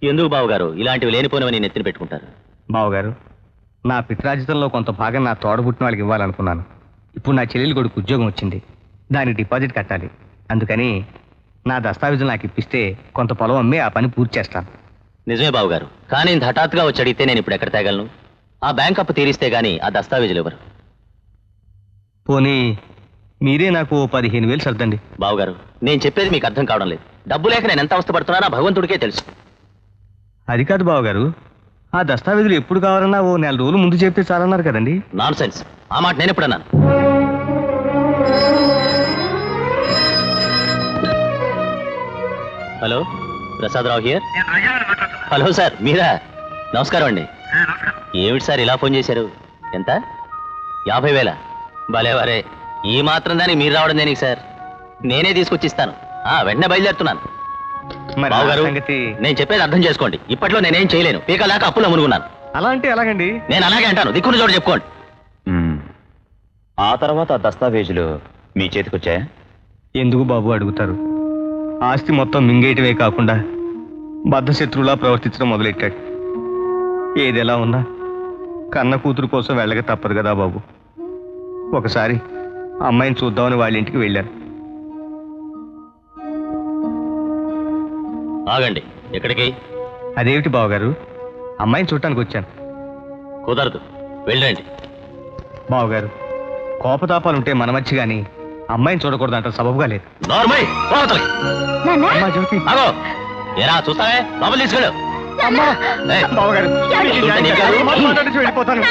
ఎందుకు బావగారు ఇలాంటివి లేనిపోనివని నెత్తిన పెట్టుకుంటారు? బావగారు, నా పిత్రాజితంలో కొంత భాగం నా తోడబుట్టిన వాళ్ళకి ఇవ్వాలనుకున్నాను. ఇప్పుడు నా చెల్లెలి కొడుకు ఉద్యోగం వచ్చింది, దానికి డిపాజిట్ కట్టాలి. అందుకని నా దస్తావేజులు నాకు ఇప్పిస్తే కొంత పొలం అమ్మి ఆ పని పూర్తి చేస్తాను. నిజమే బావగారు, కానీ ఇంత హఠాత్తుగా వచ్చి అడిగితే నేను ఇప్పుడు ఎక్కడ తేగలను? ఆ బ్యాంక్ అప్పు తీరిస్తే గానీ ఆ దస్తావేజులు ఇవ్వరు. పోనీ మీరే నాకు 15,000 సర్దండి. బావగారు, నేను చెప్పేది మీకు అర్థం కావడం లేదు. డబ్బు లేక నేను ఎంత అవస్థపడుతున్నానో భగవంతుడికే తెలుసు. అది కాదు బావగారు, ఆ దస్తావేజులు ఎప్పుడు కావాలన్నా ఓ 4 రోజులు ముందు చెప్తే చాలన్నారు కదండి. నాన్ సెన్స్, ఆ మాట నేను ఎప్పుడన్నాను? Hello, Prasadarao here. Hello sir, మీరా? నమస్కారం అండి. ఏమిటి సార్ ఇలా ఫోన్ చేశారు? ఎంత? 50,000? భలేవారే, ఈ మాత్రం దానికి మీరు రావడం దేనికి సార్? నేనే తీసుకొచ్చిస్తాను. వెంటనే బయలుదేరుతున్నాను. బావగారు, నేను చెప్పేది అర్థం చేసుకోండి. ఇప్పట్లో నేనేం చేయలేను, పీకలాక అప్పులో మునుగున్నాను. అలా అంటే ఎలాగండి? నేను అలాగే అంటాను, దిక్కున చోటు చెప్పుకోండి. ఆ తర్వాత ఆ దస్తావేజులు మీ చేతికొచ్చాయా? ఎందుకు బాబు అడుగుతారు? ఆస్తి మొత్తం మింగేయటమే కాకుండా బద్ధశత్రువులా ప్రవర్తించడం మొదలెట్టాడు. ఏది ఎలా ఉన్నా కన్న కూతురు కోసం వెళ్ళక తప్పదు కదా బాబు. ఒకసారి అమ్మాయిని చూద్దామని వాళ్ళ ఇంటికి వెళ్ళాను. ఆగండి, ఎక్కడికి? అదేమిటి బావగారు, అమ్మాయిని చూడటానికి వచ్చాను. కుదరదు, వెళ్ళండి. బావగారు, కోపతాపాలుంటే మన మధ్య గాని అమ్మాయిని చూడకూడదంట సబబుగా లేదు. నార్మల్, అమ్మా జ్యోతి. ఏరా చూస్తావే, లోపల తీసుకెళ్ళు. బావగారు, వెళ్ళిపోతాను.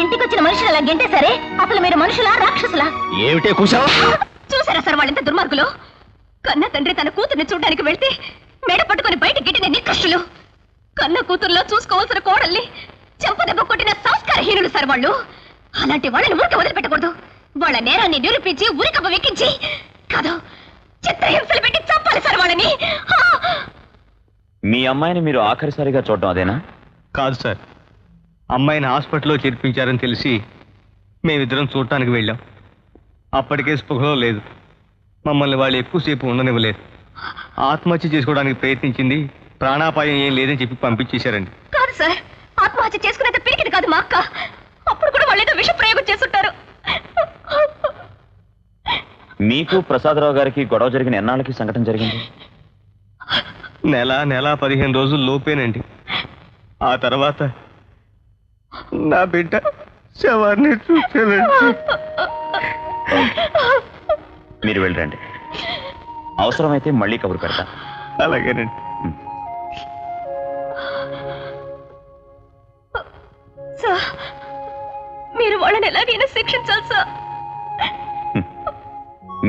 ఇంటికి వచ్చిన మనుషులు అలా గెంటే సరే, అసలు మీరు మనుషులా రాక్షసులా? ఏమిటే కూర్చోవా? చూసారా సార్ వాళ్ళంత దుర్మార్గులు? కన్న తండ్రి తన కూతుర్ని చూడడానికి వెళ్తే మెడ పట్టుకుని బయట గిట్టిన నికృష్టులు. కన్న కూతుర్లో చూసుకోవాల్సిన కోడల్ని చెంపదెబ్బ కొట్టిన సంస్కారహీనులు సార్ వాళ్ళు. అలాంటి వాళ్ళని ఊరికే వదిలిపెట్టకూడదు. వాళ్ళ నేరాన్ని నిరూపించి ఊరికబ్బ వెక్కించి కాదు, చిత్రహింసలు పెట్టి చంపాలి సార్ వాళ్ళని. మీ అమ్మాయిని మీరు ఆఖరిసారిగా చూడడం అదేనా? కాదు సార్, అమ్మాయిని హాస్పిటల్లో చేర్పించారని తెలిసి మేమిద్దరం చూడటానికి వెళ్ళాం. అప్పటికే స్పృహలో లేదు. మమ్మల్ని వాళ్ళు ఎక్కువసేపు ఉండనివ్వలేదు. ఆత్మహత్య చేసుకోవడానికి ప్రయత్నించింది, ప్రాణాపాయం ఏం లేదని చెప్పి పంపించేశారండి. కాదు సార్, ఆత్మహత్య చేసుకునేది పిరికిది కాదు మా అక్క. అప్పుడు కూడా వాళ్ళు ఏదో విష ప్రయోగం చేస్తుంటారు. మీకు ప్రసాదరావు గారికి గొడవ జరిగిన ఎన్నాళ్ళకి సంఘటన జరిగింది? నెల 15 రోజులు లోపేనండి. ఆ తర్వాత నా బిడ్డ శవాన్ని చూసానండి. మీరు వెళ్ళండి, అవసరమైతే మళ్ళీ కబురు పెడతా. అలాగేనండి. సార్, మీరు వాళ్ళని ఎలాగైనా శిక్షించాలి సార్.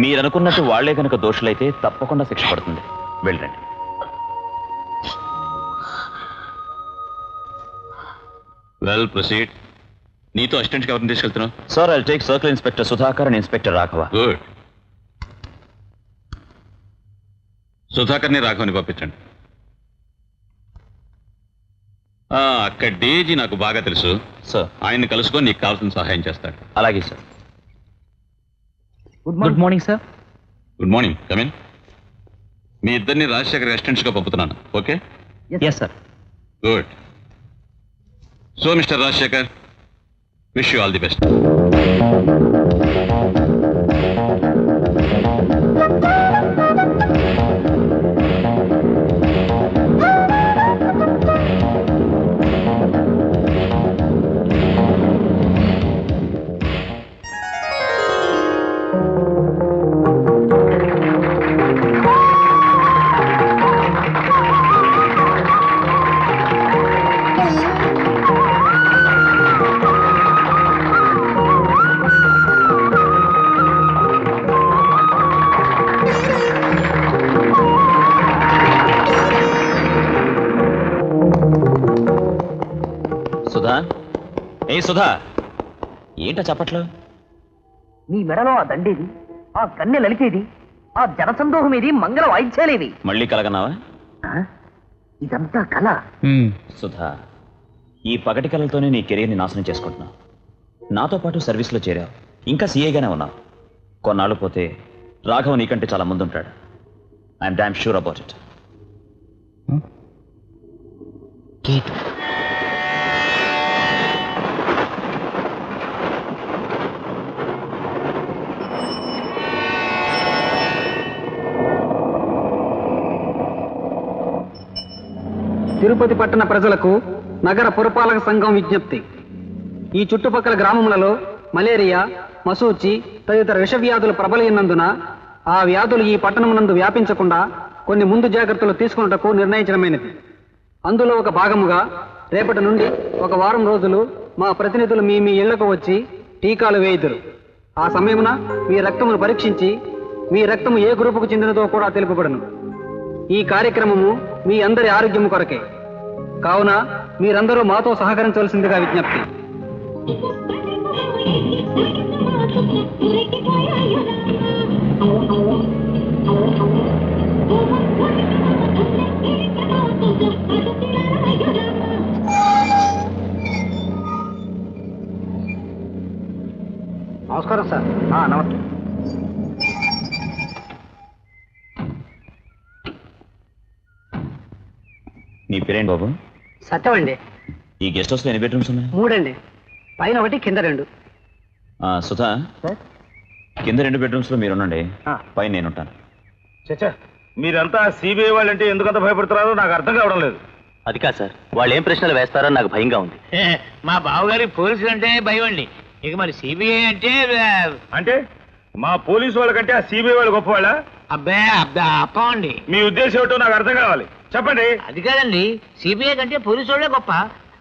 మీరనుకున్నట్టు వాళ్లే కనుక దోషులైతే తప్పకుండా శిక్ష పడుతుంది. వెళ్ళండి. Well proceed. నీతో అసిస్టెంట్ ఎవరిని తీసుకెళ్తున్నావు? Sir, I'll take circle inspector Sudhakar and inspector Raghava. Good. సుధాకర్ని రాఘవని పంపించండి. అక్కడ డేజీ నాకు బాగా తెలుసు సార్. ఆయన్ని కలుసుకొని నీకు కావాల్సిన సహాయం చేస్తాడు. అలాగే sir. Good morning sir. Good morning, come in. మీ ఇద్దరిని రాజశేఖర్ అసిస్టెంట్స్గా పంపుతున్నాను. Okay? Yes sir. Good. So mister Rajasekhar, wish you all the best. Sudha, ఏ సుధా, ఏంటో చెప్పట్లు? నీ మెడలో ఆ దండేది, ఆ కన్నె లలితేది, ఆ జనసందోహం ఏది, మంగళ వాయిద్యాలేవి. మళ్ళీ కలగన్నావా? ఇదంతా కళ. సుధా, ఈ పగటి కళలతోనే నీ కెరీర్ని నాశనం చేసుకుంటున్నావు. నాతో పాటు సర్వీస్లో చేరావు, ఇంకా సీఏగానే ఉన్నావు. కొన్నాళ్ళు పోతే రాఘవ నీకంటే చాలా ముందుంటాడు. I'm damn sure about it. Tirupati పట్టణ ప్రజలకు నగర పురపాలక సంఘం విజ్ఞప్తి. ఈ చుట్టుపక్కల గ్రామములలో మలేరియా, మసూచి తదితర విషవ్యాధులు ప్రబలినందున ఆ వ్యాధులు ఈ పట్టణమునందు వ్యాపించకుండా కొన్ని ముందు జాగ్రత్తలు తీసుకున్నటకు నిర్ణయించడమైనది. అందులో ఒక భాగముగా రేపటి నుండి ఒక వారం రోజులు మా ప్రతినిధులు మీ ఇళ్లకు వచ్చి టీకాలు వేయుదురు. ఆ సమయమున మీ రక్తమును పరీక్షించి మీ రక్తము ఏ గ్రూపుకు చెందినదో కూడా తెలుపబడును. ఈ కార్యక్రమము మీ అందరి ఆరోగ్యము కొరకే. కావున మీరందరూ మాతో సహకరించవలసిందిగా విజ్ఞప్తి. నమస్కారం సార్. నమస్తే. నీ పేరేంటి బాబు? సత్యం అండి. ఈ గెస్ట్ హౌస్లో ఎన్ని బెడ్రూమ్స్ ఉన్నాయి? 3 అండి. పైన 1, కింద 2. సుధా, కింద 2 బెడ్రూమ్స్లో మీరు ఉండండి, పైన నేను ఉంటాను. చచ్చా, మీరంతా సిబిఐ వాళ్ళంటే ఎందుకంత భయపడుతున్నారో నాకు అర్థం కావడం లేదు. అది కాదు సార్, వాళ్ళు ఏం ప్రశ్నలు వేస్తారో నాకు భయంగా ఉంది. మా బావగారి పోలీసులు అంటే భయం అండి. ఇక మరి సిబిఐ అంటే అంటే మా పోలీసు వాళ్ళకంటే ఆ సిబిఐ వాళ్ళు గొప్పవాళ్ళ? అబ్బే అప్పండి. మీ ఉద్దేశం ఏంటో నాకు అర్థం కావాలి, చెప్పండి. అది కాదండి, సిబిఐ కంటే పోలీసు వాళ్ళే గొప్ప.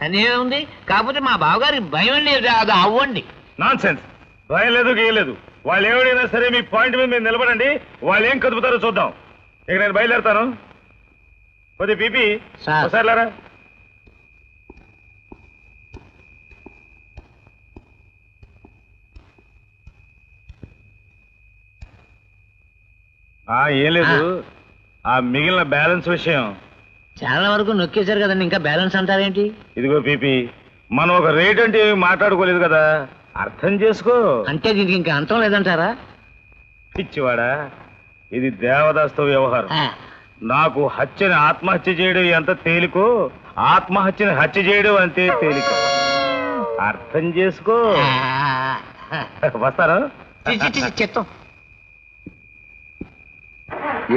సందేహం ఉంది. కాకపోతే మా బావగారికి భయం అండి, అది అవ్వండి. Non sense. భయం లేదు, గీయలేదు. వాళ్ళు ఏమైనా సరే మీ పాయింట్ మీద మీరు నిలబడండి. వాళ్ళు ఏం కదుపుతారో చూద్దాం. ఇక నేను బయలుదేరుతాను. కొద్ది పీపీ సార్. ఒకసారి లేరా. ఏం లేదు, ఆ మిగిలిన బ్యాలెన్స్ విషయం చాలా వరకు నొక్కేశారు కదండి, ఇంకా బ్యాలెన్స్ అంటారేంటి? ఇదిగో పీపీ, మనం ఒక రేట్ అంటే ఏమీ మాట్లాడుకోలేదు కదా, అర్థం చేసుకో. అంటే దీనికి ఇంకా అంతం లేదంటారా? పిచ్చివాడా, ఇది దేవదాస్తో వ్యవహారం. నాకు హత్యని ఆత్మహత్య చేయడం ఎంత తేలికో ఆత్మహత్యని హత్య చేయడం అంతే తేలిక. అర్థం చేసుకో. వస్తాను. చిత్తం.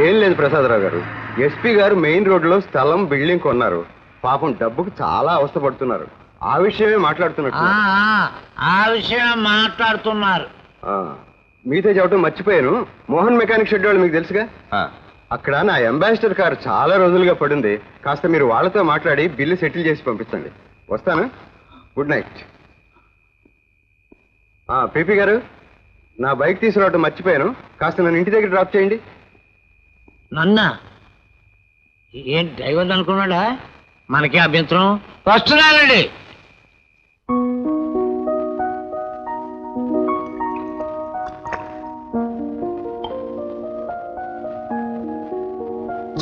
ఏం లేదు ప్రసాదరావు గారు, ఎస్పీ గారు మెయిన్ రోడ్లో స్థలం బిల్డింగ్ కొన్నారు. పాపం డబ్బుకు చాలా అవస్థపడుతున్నారు. ఆ విషయమే మాట్లాడుతున్నట్టు. ఆ విషయం మాట్లాడుతున్నారు. మీతో చెప్పడం మర్చిపోయాను. మోహన్ మెకానిక్ షెడ్ వాళ్ళు మీకు తెలుసుగా, అక్కడ నా అంబాసిడర్ కారు చాలా రోజులుగా పడింది. కాస్త మీరు వాళ్ళతో మాట్లాడి బిల్లు సెటిల్ చేసి పంపించండి. వస్తాను. Good night. పీపీ గారు, నా బైక్ తీసుకురావడం మర్చిపోయాను. కాస్త నన్ను ఇంటి దగ్గర డ్రాప్ చేయండి. నన్నా ఏం డ్రైవర్ అనుకున్నాడా? మనకే అభ్యంతరం. వస్తున్నానండి.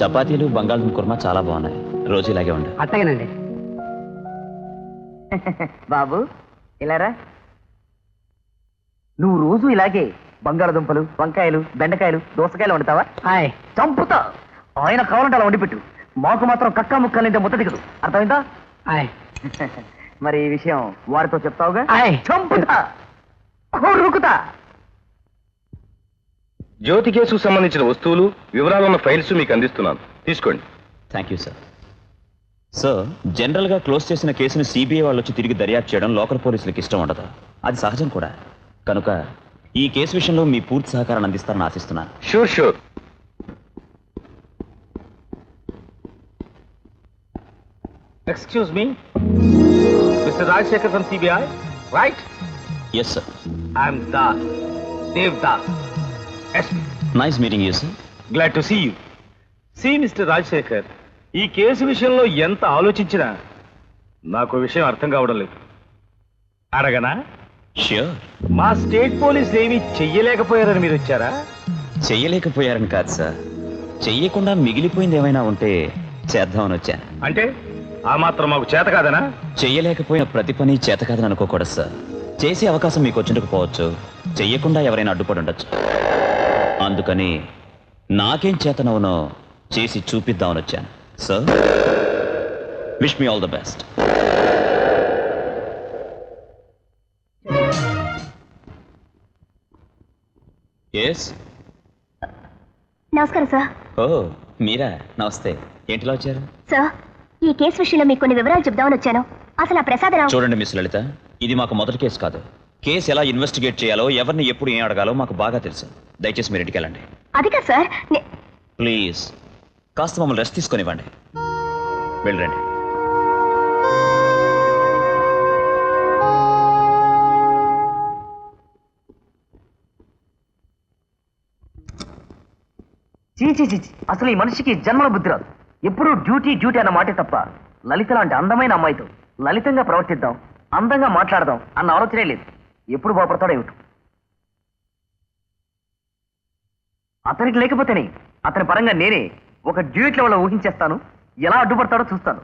చపాతీలు బంగాళదుంప కుర్మా చాలా బాగున్నాయి. రోజు ఇలాగే ఉండే. అట్టగనండి. బాబు ఇలారా. నువ్వు రోజు ఇలాగే బంగాళదుంపలు, వంకాయలు, బెండకాయలు, దోసకాయలు వండుతావా? హాయ్. చంపుతా. ఆయన కావాలంటే అలా వండిపెట్టు. మాకు మాత్రం కక్క ముక్కలంటే ముద్ద దిగదు. అర్థమైందా? హాయ్. మరి ఈ విషయం వారితో చెప్తావుగా? హాయ్. చంపుతా, రుకుతా. జ్యోతి కేసుకు సంబంధించిన వస్తువులు, వివరాలున్న ఫైల్స్ మీకు అందిస్తున్నాను, తీసుకోండి. Thank you sir. సార్, జనరల్గా క్లోజ్ చేసిన కేసును సిబిఐ వాళ్ళు వచ్చి తిరిగి దర్యాప్తు చేయడం లోకల్ పోలీసులకు ఇష్టం ఉండదు. అది సహజం కూడా. కనుక ఈ కేసు విషయంలో మీ పూర్తి సహకారాన్ని అందిస్తారని ఆశిస్తున్నాను. Sure sure. Excuse me, mister Rajasekhar from CBI, right? Yes sir. I'm Das, Dev Das. Nice meeting you sir. Glad to see you. See mister Rajasekhar, ఈ కేసు విషయంలో ఎంత ఆలోచించినా నాకు విషయం అర్థం కావడం లేదు. అడగనా? ష్యూర్. మా స్టేట్ పోలీసులు ఏమీ చెయ్యలేకపోయారని మీరు వచ్చారా? చెయ్యలేకపోయారని కాదు సార్, చెయ్యకుండా మిగిలిపోయింది ఏమైనా ఉంటే చేద్దామని వచ్చాను. అంటే ఆ మాత్రం మాకు చేత కాదనా? చెయ్యలేకపోయిన ప్రతి పని చేత కాదని అనుకోకూడదు సార్. చేసే అవకాశం మీకు వచ్చిండకపోవచ్చు, చెయ్యకుండా ఎవరైనా అడ్డుపడి ఉండొచ్చు. అందుకని నాకేం చేతనవునో చేసి చూపిద్దామని వచ్చాను. So wish me all the best. Yes. నమస్కారం సార్. ఓ మీరా, నమస్తే. ఏంటిలా వచ్చారు? సార్, ఈ కేసు విషయంలో మీకు కొన్ని వివరాలు చెప్దామని వచ్చాను. అసలు ఆ ప్రసాదరావు... చూడండి మిస్ లలిత, ఇది మాకు మొదటి కేసు కాదు. కేసు ఎలా ఇన్వెస్టిగేట్ చేయాలో, ఎవరిని ఎప్పుడు ఏం అడగాలో మాకు బాగా తెలుసు. దయచేసి మీరు ఇంటికి వెళ్ళండి. అది కాదు సార్. ప్లీజ్ కాస్త మమ్మల్ని రెస్ట్ తీసుకొనివ్వండి. వెళ్ళండి. చీ, అసలు ఈ మనిషికి జన్మల బుద్ధి రాదు. ఎప్పుడూ డ్యూటీ డ్యూటీ అన్న మాటే తప్ప లలిత లాంటి అందమైన అమ్మాయితో లలితంగా ప్రవర్తిద్దాం, అందంగా మాట్లాడదాం అన్న ఆలోచనే లేదు. ఎప్పుడు బాగుపడతాడో ఏమిటో. అతనికి లేకపోతేనే అతని పరంగా నేనే ఒక డ్యూయట్ లెవెల్లో ఊహించేస్తాను. ఎలా అడ్డుపడతాడో చూస్తాను.